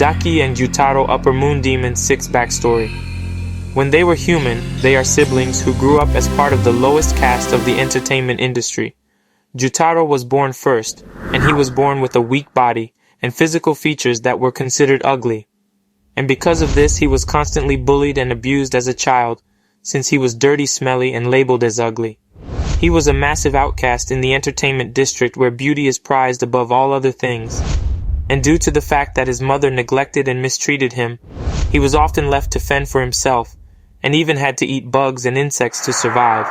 Daki and Gyutero Upper Moon Demon 6 Backstory. When they were human, they are siblings who grew up as part of the lowest caste of the entertainment industry. Gyutero was born first, and he was born with a weak body and physical features that were considered ugly. And because of this, he was constantly bullied and abused as a child, since he was dirty, smelly, and labeled as ugly. He was a massive outcast in the entertainment district where beauty is prized above all other things. And due to the fact that his mother neglected and mistreated him, he was often left to fend for himself, and even had to eat bugs and insects to survive.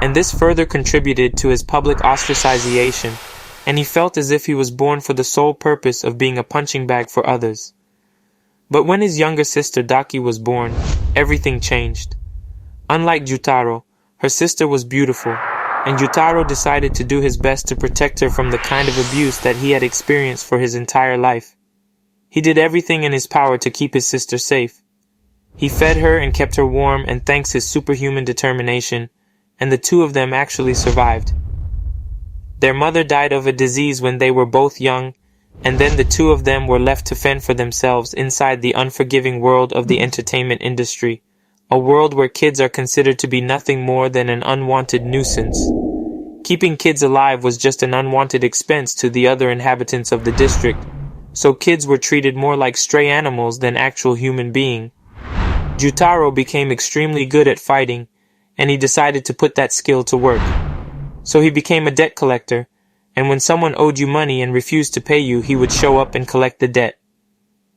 And this further contributed to his public ostracization, and he felt as if he was born for the sole purpose of being a punching bag for others. But when his younger sister Daki was born, everything changed. Unlike Gyutero, her sister was beautiful, and Gyutero decided to do his best to protect her from the kind of abuse that he had experienced for his entire life. He did everything in his power to keep his sister safe. He fed her and kept her warm, and thanks his superhuman determination, and the two of them actually survived. Their mother died of a disease when they were both young, and then the two of them were left to fend for themselves inside the unforgiving world of the entertainment industry, a world where kids are considered to be nothing more than an unwanted nuisance. Keeping kids alive was just an unwanted expense to the other inhabitants of the district, so kids were treated more like stray animals than actual human beings. Gyutero became extremely good at fighting, and he decided to put that skill to work. So he became a debt collector, and when someone owed you money and refused to pay you, he would show up and collect the debt.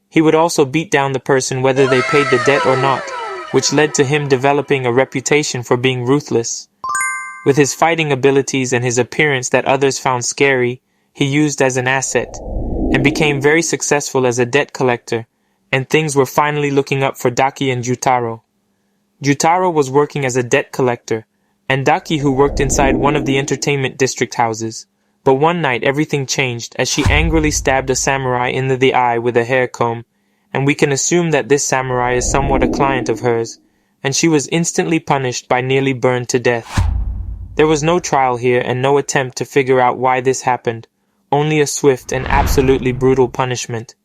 He would also beat down the person whether they paid the debt or not, which led to him developing a reputation for being ruthless. With his fighting abilities and his appearance that others found scary, he used as an asset, and became very successful as a debt collector, and things were finally looking up for Daki and Gyutero. Gyutero was working as a debt collector, and Daki who worked inside one of the entertainment district houses. But one night everything changed as she angrily stabbed a samurai in the eye with a hair comb, and we can assume that this samurai is somewhat a client of hers, and she was instantly punished by nearly burned to death. There was no trial here and no attempt to figure out why this happened, only a swift and absolutely brutal punishment.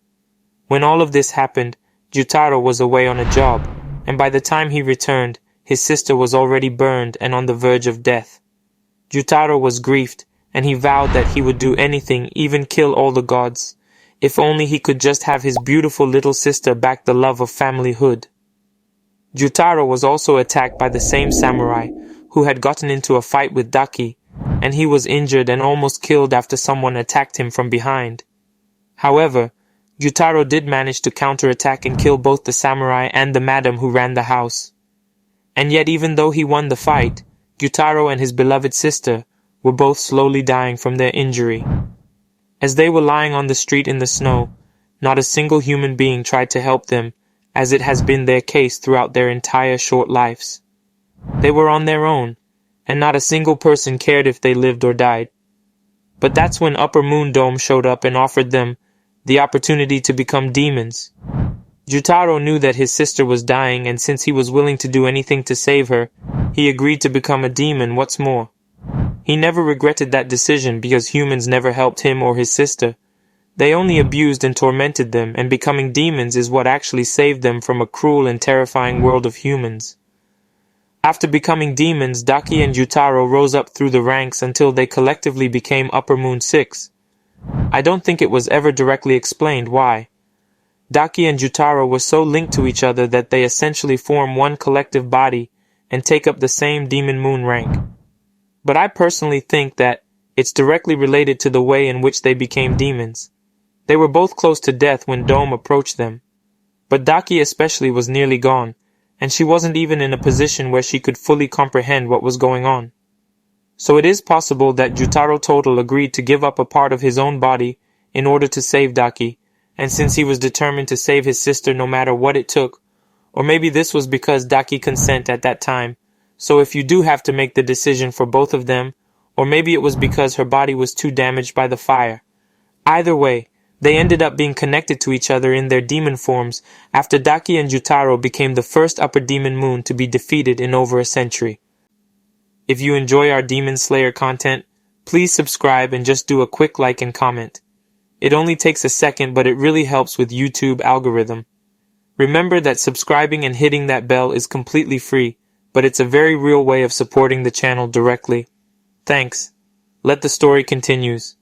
When all of this happened, Gyutero was away on a job, and by the time he returned, his sister was already burned and on the verge of death. Gyutero was grieved, and he vowed that he would do anything, even kill all the gods, if only he could just have his beautiful little sister back the love of familyhood. Gyutero was also attacked by the same samurai, who had gotten into a fight with Daki, and he was injured and almost killed after someone attacked him from behind. However, Gyutero did manage to counterattack and kill both the samurai and the madam who ran the house. And yet even though he won the fight, Gyutero and his beloved sister were both slowly dying from their injury. As they were lying on the street in the snow, not a single human being tried to help them, as it has been their case throughout their entire short lives. They were on their own, and not a single person cared if they lived or died. But that's when Upper Moon Dome showed up and offered them the opportunity to become demons. Gyutero knew that his sister was dying, and since he was willing to do anything to save her, he agreed to become a demon. What's more, he never regretted that decision because humans never helped him or his sister. They only abused and tormented them, and becoming demons is what actually saved them from a cruel and terrifying world of humans. After becoming demons, Daki and Gyutero rose up through the ranks until they collectively became Upper Moon 6. I don't think it was ever directly explained why. Daki and Gyutero were so linked to each other that they essentially form one collective body and take up the same demon moon rank. But I personally think that it's directly related to the way in which they became demons. They were both close to death when Dome approached them. But Daki especially was nearly gone, and she wasn't even in a position where she could fully comprehend what was going on. So it is possible that Gyutero Total agreed to give up a part of his own body in order to save Daki, and since he was determined to save his sister no matter what it took, or maybe this was because Daki consent at that time, so if you do have to make the decision for both of them, or maybe it was because her body was too damaged by the fire. Either way, they ended up being connected to each other in their demon forms after Daki and Gyutero became the first Upper Demon Moon to be defeated in over a century. If you enjoy our Demon Slayer content, please subscribe and just do a quick like and comment. It only takes a second, but it really helps with YouTube algorithm. Remember that subscribing and hitting that bell is completely free, but it's a very real way of supporting the channel directly. Thanks. Let the story continues.